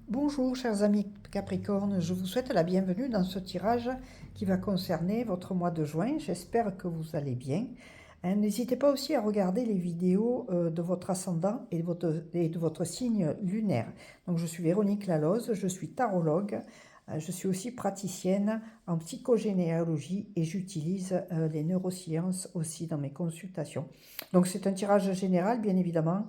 Bonjour chers amis Capricorne, je vous souhaite la bienvenue dans ce tirage qui va concerner votre mois de juin. J'espère que vous allez bien. N'hésitez pas aussi à regarder les vidéos de votre ascendant et de votre signe lunaire. Donc je suis Véronique Laloze, je suis tarologue, je suis aussi praticienne en psychogénéalogie et j'utilise les neurosciences aussi dans mes consultations. Donc c'est un tirage général bien évidemment.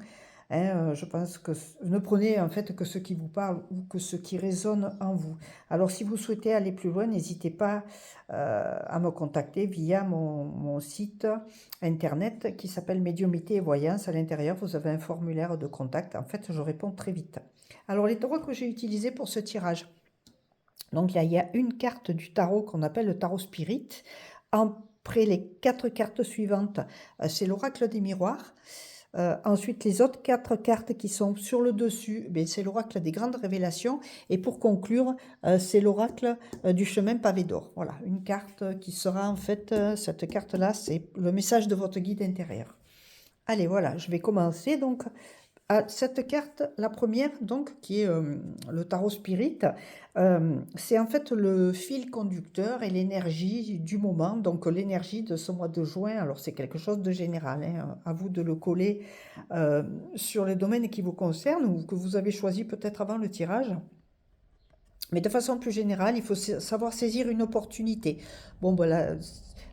Je pense que ne prenez en fait que ce qui vous parle ou que ce qui résonne en vous. Alors si vous souhaitez aller plus loin, n'hésitez pas à me contacter via mon site internet qui s'appelle Médiumnité et Voyance. À l'intérieur, vous avez un formulaire de contact. En fait, je réponds très vite. Alors les tarots que j'ai utilisés pour ce tirage. Donc il y a une carte du tarot qu'on appelle le tarot spirit. Après les 4 cartes suivantes, c'est l'oracle des miroirs. Ensuite, les autres 4 cartes qui sont sur le dessus, c'est l'oracle des grandes révélations. Et pour conclure, c'est l'oracle du chemin pavé d'or. Voilà, une carte qui sera en fait, cette carte-là, c'est le message de votre guide intérieur. Allez, voilà, je vais commencer donc. Cette carte, la première, donc, qui est le tarot spirit, c'est en fait le fil conducteur et l'énergie du moment, donc l'énergie de ce mois de juin. Alors c'est quelque chose de général, hein, à vous de le coller sur les domaines qui vous concernent ou que vous avez choisi peut-être avant le tirage. Mais de façon plus générale, il faut savoir saisir une opportunité. Bon, voilà.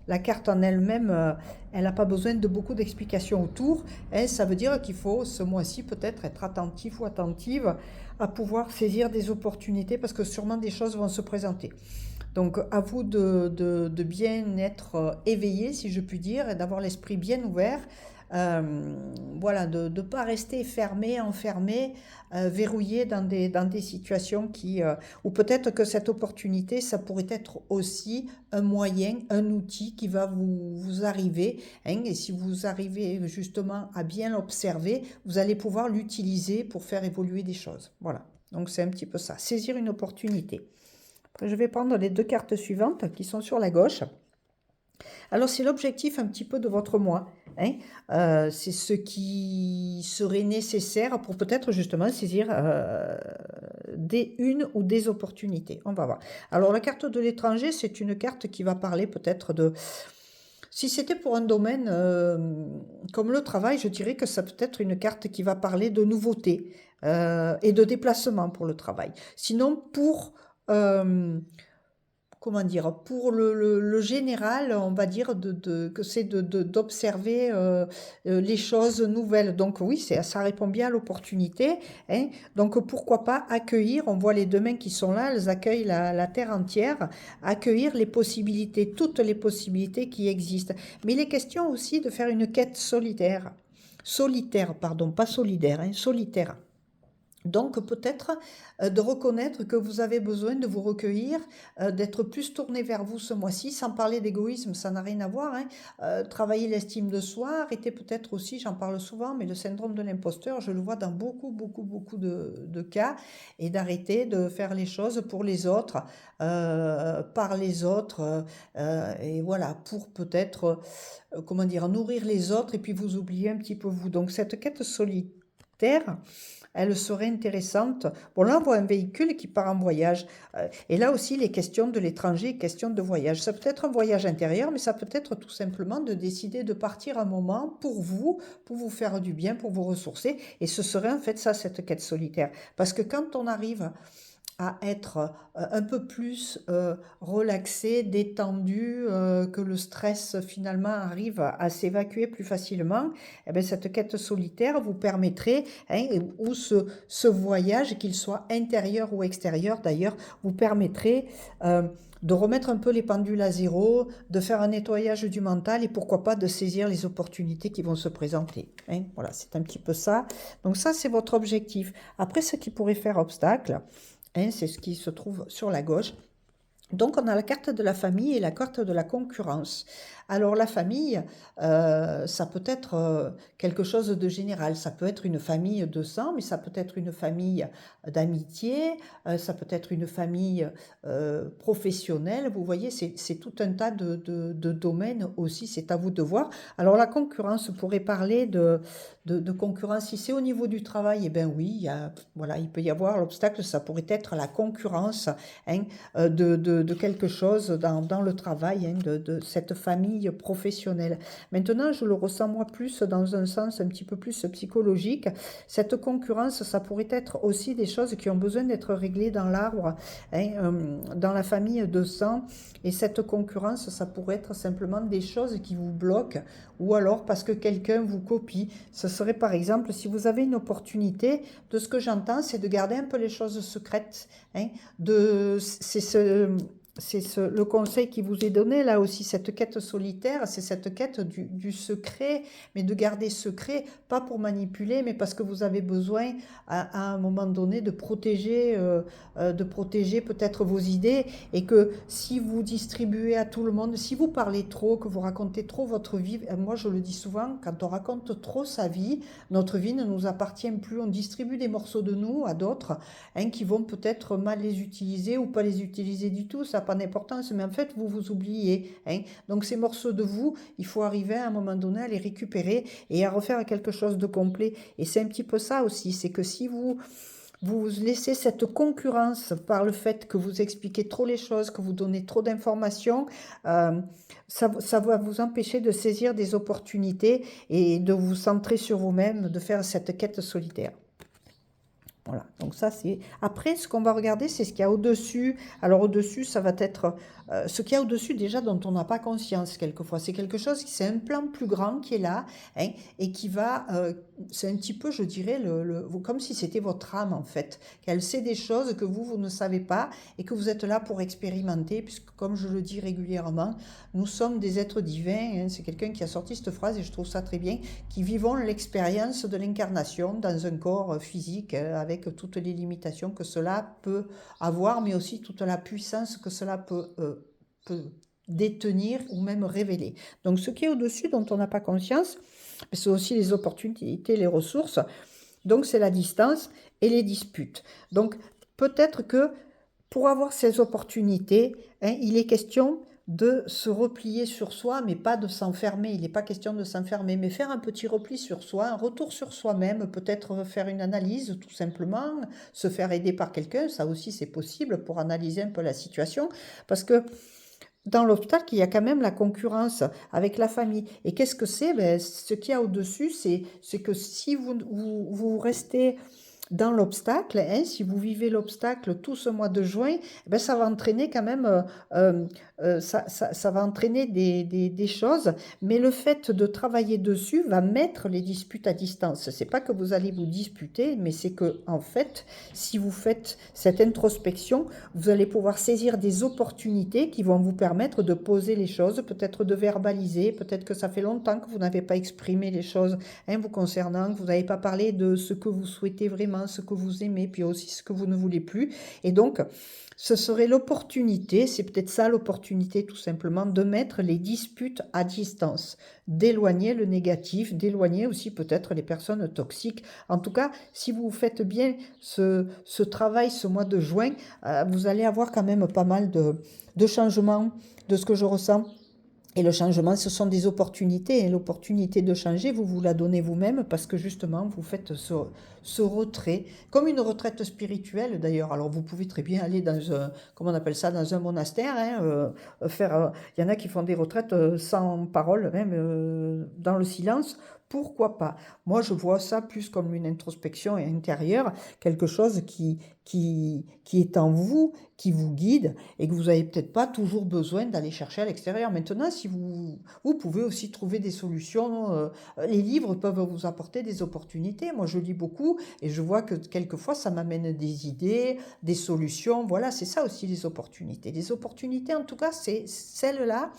La carte en elle-même, elle n'a pas besoin de beaucoup d'explications autour. Et ça veut dire qu'il faut ce mois-ci peut-être être attentif ou attentive à pouvoir saisir des opportunités parce que sûrement des choses vont se présenter. Donc à vous de bien être éveillé, si je puis dire, et d'avoir l'esprit bien ouvert. Voilà, de ne pas rester fermé, enfermé, verrouillé dans des situations ou peut-être que cette opportunité, ça pourrait être aussi un moyen, un outil qui va vous arriver, hein, et si vous arrivez justement à bien l'observer, vous allez pouvoir l'utiliser pour faire évoluer des choses. Voilà, donc c'est un petit peu ça, saisir une opportunité. Après, je vais prendre les 2 cartes suivantes qui sont sur la gauche. Alors, c'est l'objectif un petit peu de votre mois. Hein. C'est ce qui serait nécessaire pour peut-être justement saisir une ou des opportunités. On va voir. Alors, la carte de l'étranger, c'est une carte qui va parler peut-être de... Si c'était pour un domaine comme le travail, je dirais que ça peut être une carte qui va parler de nouveautés et de déplacement pour le travail. Sinon, pour... comment dire, pour le général, on va dire que c'est d'observer les choses nouvelles. Donc oui, ça répond bien à l'opportunité. Hein. Donc pourquoi pas accueillir, on voit les 2 mains qui sont là, elles accueillent la terre entière, accueillir les possibilités, toutes les possibilités qui existent. Mais il est question aussi de faire une quête solitaire. Solitaire, pardon, pas solidaire, hein, solitaire. Donc peut-être de reconnaître que vous avez besoin de vous recueillir, d'être plus tourné vers vous ce mois-ci, sans parler d'égoïsme, ça n'a rien à voir. Hein. Travailler l'estime de soi, arrêter peut-être aussi, j'en parle souvent, mais le syndrome de l'imposteur, je le vois dans beaucoup de cas, et d'arrêter de faire les choses pour les autres, par les autres, et voilà, pour peut-être, comment dire, nourrir les autres et puis vous oublier un petit peu vous. Donc cette quête solitaire, elle serait intéressante. Bon, là, on voit un véhicule qui part en voyage. Et là aussi, les questions de l'étranger, questions de voyage. Ça peut être un voyage intérieur, mais ça peut être tout simplement de décider de partir un moment pour vous faire du bien, pour vous ressourcer. Et ce serait en fait ça, cette quête solitaire. Parce que quand on arrive à être un peu plus relaxé, détendu, que le stress finalement arrive à s'évacuer plus facilement, eh bien, cette quête solitaire vous permettrait, hein, ou ce voyage, qu'il soit intérieur ou extérieur d'ailleurs, vous permettrait de remettre un peu les pendules à zéro, de faire un nettoyage du mental et pourquoi pas de saisir les opportunités qui vont se présenter. Hein. Voilà, c'est un petit peu ça. Donc ça, c'est votre objectif. Après, ce qui pourrait faire obstacle, hein, c'est ce qui se trouve sur la gauche. Donc, on a la carte de la famille et la carte de la concurrence. Alors, la famille, ça peut être quelque chose de général. Ça peut être une famille de sang, mais ça peut être une famille d'amitié, ça peut être une famille professionnelle. Vous voyez, c'est tout un tas de domaines aussi. C'est à vous de voir. Alors, la concurrence, on pourrait parler de concurrence. Si c'est au niveau du travail, eh bien oui, voilà, il peut y avoir l'obstacle, ça pourrait être la concurrence, hein, de quelque chose dans le travail, hein, de cette famille professionnelle. Maintenant, je le ressens moi plus dans un sens un petit peu plus psychologique. Cette concurrence, ça pourrait être aussi des choses qui ont besoin d'être réglées dans l'arbre, hein, dans la famille de sang. Et cette concurrence, ça pourrait être simplement des choses qui vous bloquent, ou alors parce que quelqu'un vous copie. Ce serait par exemple, si vous avez une opportunité, de ce que j'entends, c'est de garder un peu les choses secrètes, hein, le conseil qui vous est donné là aussi, cette quête solitaire, c'est cette quête du secret, mais de garder secret, pas pour manipuler, mais parce que vous avez besoin à un moment donné de protéger peut-être vos idées, et que si vous distribuez à tout le monde, si vous parlez trop, que vous racontez trop votre vie, moi je le dis souvent, quand on raconte trop sa vie, notre vie ne nous appartient plus, on distribue des morceaux de nous à d'autres, hein, qui vont peut-être mal les utiliser ou pas les utiliser du tout, ça n'a pas d'importance, mais en fait, vous vous oubliez, hein. Donc ces morceaux de vous, il faut arriver à un moment donné à les récupérer et à refaire quelque chose de complet. Et c'est un petit peu ça aussi, c'est que si vous laissez cette concurrence par le fait que vous expliquez trop les choses, que vous donnez trop d'informations, euh, ça va vous empêcher de saisir des opportunités et de vous centrer sur vous-même, de faire cette quête solitaire. Voilà, donc ça c'est... Après, ce qu'on va regarder, c'est ce qu'il y a au-dessus. Alors au-dessus, ça va être ce qu'il y a au-dessus déjà dont on n'a pas conscience quelquefois. C'est quelque chose, c'est un plan plus grand qui est là, hein, et qui va... c'est un petit peu, je dirais, comme si c'était votre âme en fait. Qu'elle sait des choses que vous ne savez pas et que vous êtes là pour expérimenter, puisque comme je le dis régulièrement, nous sommes des êtres divins, hein. C'est quelqu'un qui a sorti cette phrase et je trouve ça très bien, qui vivons l'expérience de l'incarnation dans un corps physique, avec toutes les limitations que cela peut avoir, mais aussi toute la puissance que cela peut détenir ou même révéler. Donc ce qui est au-dessus dont on n'a pas conscience, c'est aussi les opportunités, les ressources, donc c'est la distance et les disputes. Donc peut-être que pour avoir ces opportunités, hein, il est question de se replier sur soi, mais pas de s'enfermer. Il n'est pas question de s'enfermer, mais faire un petit repli sur soi, un retour sur soi-même, peut-être faire une analyse tout simplement, se faire aider par quelqu'un, ça aussi c'est possible pour analyser un peu la situation, parce que dans l'obstacle, il y a quand même la concurrence avec la famille. Et qu'est-ce que c'est? Ben, ce qu'il y a au-dessus, c'est que si vous restez dans l'obstacle, hein, si vous vivez l'obstacle tout ce mois de juin, eh ben, ça va entraîner quand même, ça va entraîner des choses, mais le fait de travailler dessus va mettre les disputes à distance. C'est pas que vous allez vous disputer, mais c'est que en fait, si vous faites cette introspection, vous allez pouvoir saisir des opportunités qui vont vous permettre de poser les choses, peut-être de verbaliser, peut-être que ça fait longtemps que vous n'avez pas exprimé les choses, hein, vous concernant, que vous n'avez pas parlé de ce que vous souhaitez vraiment, ce que vous aimez, puis aussi ce que vous ne voulez plus. Et donc, ce serait l'opportunité, c'est peut-être ça l'opportunité tout simplement, de mettre les disputes à distance, d'éloigner le négatif, d'éloigner aussi peut-être les personnes toxiques. En tout cas, si vous faites bien ce travail ce mois de juin, vous allez avoir quand même pas mal de changements de ce que je ressens. Et le changement, ce sont des opportunités. Et l'opportunité de changer, vous vous la donnez vous-même parce que justement, vous faites ce retrait, comme une retraite spirituelle d'ailleurs. Alors, vous pouvez très bien aller dans un, comment on appelle ça, dans un monastère, hein, il y en a qui font des retraites sans parole, même dans le silence. Pourquoi pas? Moi, je vois ça plus comme une introspection intérieure, quelque chose qui est en vous, qui vous guide et que vous n'avez peut-être pas toujours besoin d'aller chercher à l'extérieur. Maintenant, si vous pouvez aussi trouver des solutions, les livres peuvent vous apporter des opportunités. Moi, je lis beaucoup et je vois que quelquefois, ça m'amène des idées, des solutions. Voilà, c'est ça aussi les opportunités. Les opportunités, en tout cas, c'est celle-là.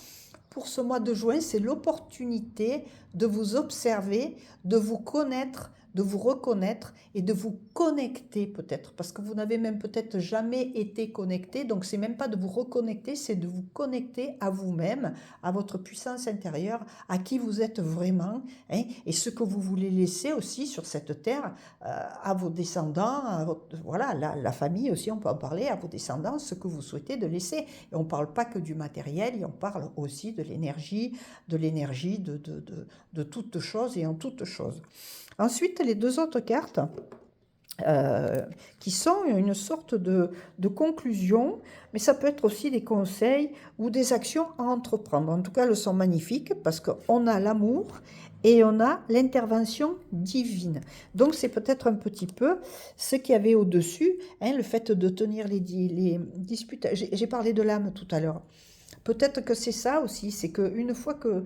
Pour ce mois de juin, c'est l'opportunité de vous observer, de vous connaître, de vous reconnaître et de vous connecter peut-être, parce que vous n'avez même peut-être jamais été connecté, donc c'est même pas de vous reconnecter, c'est de vous connecter à vous-même, à votre puissance intérieure, à qui vous êtes vraiment, hein, et ce que vous voulez laisser aussi sur cette terre à vos descendants, voilà, la famille aussi, on peut en parler, à vos descendants, ce que vous souhaitez de laisser. Et on ne parle pas que du matériel, et on parle aussi de l'énergie, de toutes choses et en toutes choses. Ensuite, les deux autres cartes, qui sont une sorte de conclusion, mais ça peut être aussi des conseils ou des actions à entreprendre. En tout cas, elles sont magnifiques parce qu'on a l'amour et on a l'intervention divine. Donc, c'est peut-être un petit peu ce qu'il y avait au-dessus, hein, le fait de tenir les disputes. J'ai parlé de l'âme tout à l'heure. Peut-être que c'est ça aussi, c'est qu'une fois que...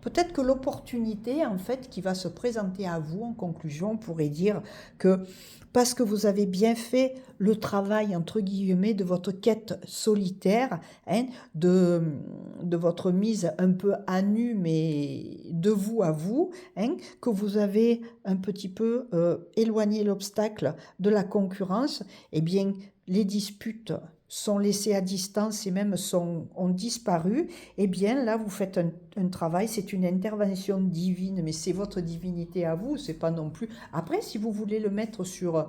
Peut-être que l'opportunité, en fait, qui va se présenter à vous en conclusion pourrait dire que parce que vous avez bien fait le travail, entre guillemets, de votre quête solitaire, hein, de votre mise un peu à nu, mais de vous à vous, hein, que vous avez un petit peu éloigné l'obstacle de la concurrence, eh bien, les disputes sont laissées à distance et même ont disparu, eh bien là vous faites un travail, c'est une intervention divine, mais c'est votre divinité à vous, c'est pas non plus... Après, si vous voulez le mettre sur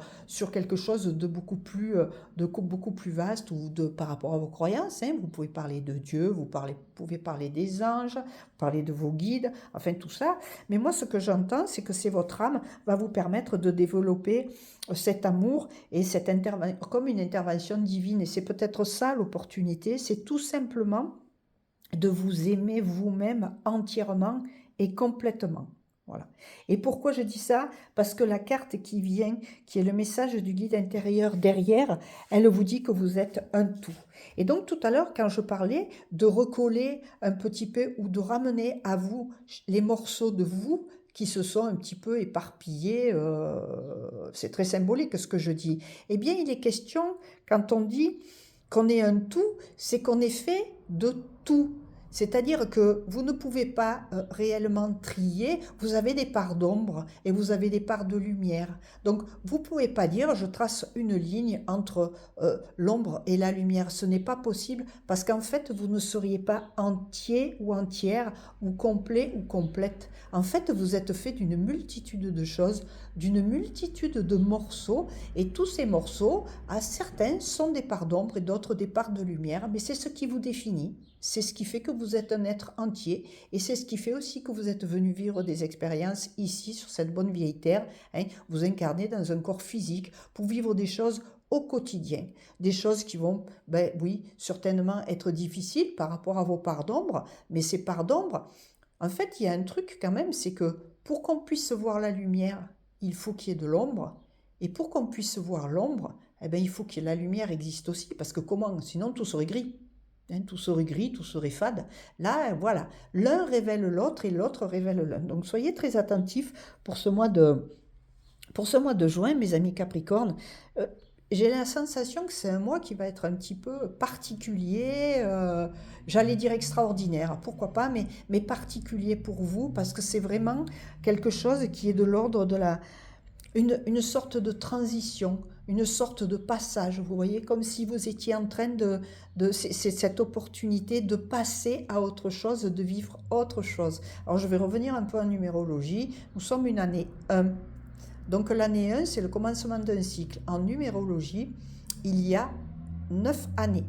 quelque chose de beaucoup plus vaste ou par rapport à vos croyances, hein, vous pouvez parler de Dieu, vous pouvez parler des anges, parler de vos guides, enfin tout ça, mais moi ce que j'entends, c'est que c'est votre âme va vous permettre de développer cet amour et cette comme une intervention divine, et c'est peut-être ça l'opportunité, c'est tout simplement de vous aimer vous-même entièrement et complètement. Voilà. Et pourquoi je dis ça? Parce que la carte qui vient, qui est le message du guide intérieur derrière, elle vous dit que vous êtes un tout. Et donc tout à l'heure, quand je parlais de recoller un petit peu ou de ramener à vous les morceaux de vous qui se sont un petit peu éparpillés, c'est très symbolique ce que je dis. Eh bien, il est question, quand on dit qu'on est un tout, c'est qu'on est fait de tout. C'est-à-dire que vous ne pouvez pas réellement trier, vous avez des parts d'ombre et vous avez des parts de lumière. Donc vous ne pouvez pas dire je trace une ligne entre l'ombre et la lumière. Ce n'est pas possible parce qu'en fait vous ne seriez pas entier ou entière ou complet ou complète. En fait vous êtes fait d'une multitude de choses, d'une multitude de morceaux, et tous ces morceaux, à certains sont des parts d'ombre et d'autres des parts de lumière, mais c'est ce qui vous définit. C'est ce qui fait que vous êtes un être entier, et c'est ce qui fait aussi que vous êtes venu vivre des expériences ici, sur cette bonne vieille terre, hein, vous incarnez dans un corps physique pour vivre des choses au quotidien, des choses qui vont, ben oui, certainement être difficiles par rapport à vos parts d'ombre, mais ces parts d'ombre, en fait, il y a un truc quand même, c'est que pour qu'on puisse voir la lumière, il faut qu'il y ait de l'ombre, et pour qu'on puisse voir l'ombre, eh ben, il faut que la lumière existe aussi, parce que comment? Sinon, tout serait gris. Hein, tout serait gris, tout serait fade. Là, voilà, l'un révèle l'autre et l'autre révèle l'un. Donc soyez très attentifs pour ce mois de juin, mes amis Capricorne. J'ai la sensation que c'est un mois qui va être un petit peu particulier, j'allais dire extraordinaire, pourquoi pas, mais particulier pour vous, parce que c'est vraiment quelque chose qui est de l'ordre de une sorte de transition, une sorte de passage, vous voyez, comme si vous étiez en train c'est cette opportunité de passer à autre chose, de vivre autre chose. Alors je vais revenir un peu en numérologie, nous sommes une année 1, donc l'année 1 c'est le commencement d'un cycle. En numérologie, il y a 9 années,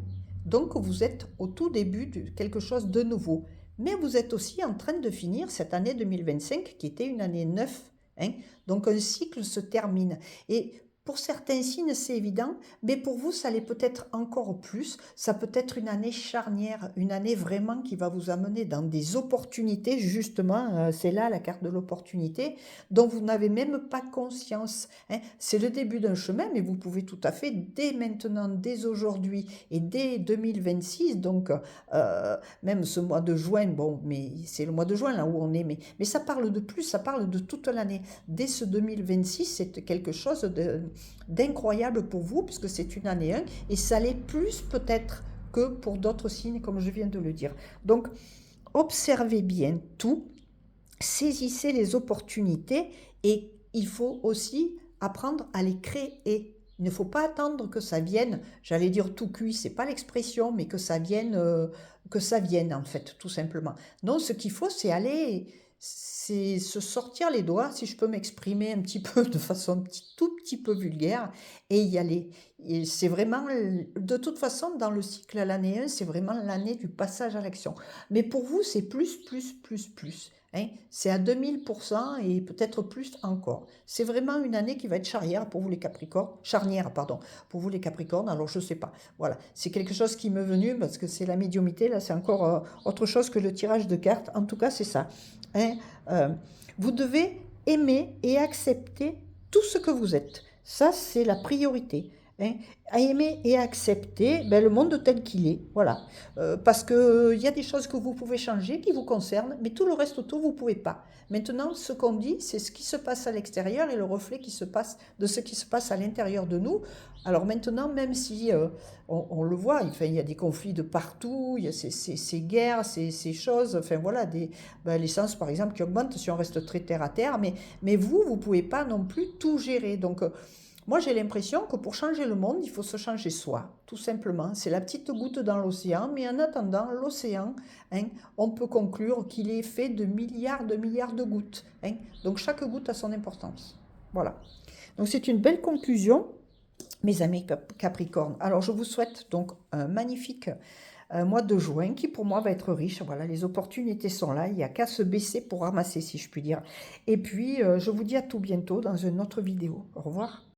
donc vous êtes au tout début de quelque chose de nouveau, mais vous êtes aussi en train de finir cette année 2025 qui était une année 9. Hein, donc un cycle se termine. Et pour certains signes, c'est évident, mais pour vous, ça l'est peut-être encore plus. Ça peut être une année charnière, une année vraiment qui va vous amener dans des opportunités, justement, c'est là la carte de l'opportunité, dont vous n'avez même pas conscience. Hein. C'est le début d'un chemin, mais vous pouvez tout à fait, dès maintenant, dès aujourd'hui et dès 2026, donc même ce mois de juin, bon, mais c'est le mois de juin là où on est, mais ça parle de plus, ça parle de toute l'année. Dès ce 2026, c'est quelque chose d'incroyable pour vous, puisque c'est une année 1, et ça l'est plus peut-être que pour d'autres signes, comme je viens de le dire. Donc, observez bien tout, saisissez les opportunités, et il faut aussi apprendre à les créer. Il ne faut pas attendre que ça vienne, j'allais dire tout cuit, c'est pas l'expression, mais que ça vienne en fait, tout simplement. Non, ce qu'il faut, c'est aller, c'est se sortir les doigts, si je peux m'exprimer un petit peu de façon tout petit peu vulgaire, et y aller. Et c'est vraiment, de toute façon, dans le cycle à l'année 1, c'est vraiment l'année du passage à l'action. Mais pour vous, c'est plus, plus, plus, plus. Hein, c'est à 2000% et peut-être plus encore. C'est vraiment une année qui va être charnière pour vous les Capricornes. Charnière, pardon, pour vous les Capricornes. Alors je sais pas. Voilà, c'est quelque chose qui m'est venu parce que c'est la médiumité. Là, c'est encore autre chose que le tirage de cartes. En tout cas, c'est ça. Hein, euh, vous devez aimer et accepter tout ce que vous êtes. Ça, c'est la priorité. Hein, à aimer et accepter le monde tel qu'il est. Voilà. Parce qu'il y a des choses que vous pouvez changer, qui vous concernent, mais tout le reste autour, vous ne pouvez pas. Maintenant, ce qu'on dit, c'est ce qui se passe à l'extérieur et le reflet qui se passe de ce qui se passe à l'intérieur de nous. Alors maintenant, même si on le voit, enfin, il y a des conflits de partout, il y a ces guerres, ces choses, enfin voilà, l'essence par exemple qui augmente si on reste très terre à terre, mais vous ne pouvez pas non plus tout gérer. Donc, moi, j'ai l'impression que pour changer le monde, il faut se changer soi, tout simplement. C'est la petite goutte dans l'océan, mais en attendant, l'océan, hein, on peut conclure qu'il est fait de milliards de gouttes. Hein. Donc chaque goutte a son importance. Voilà. Donc c'est une belle conclusion, mes amis Capricorne. Alors je vous souhaite donc un magnifique mois de juin qui pour moi va être riche. Voilà, les opportunités sont là, il n'y a qu'à se baisser pour ramasser si je puis dire. Et puis je vous dis à tout bientôt dans une autre vidéo. Au revoir.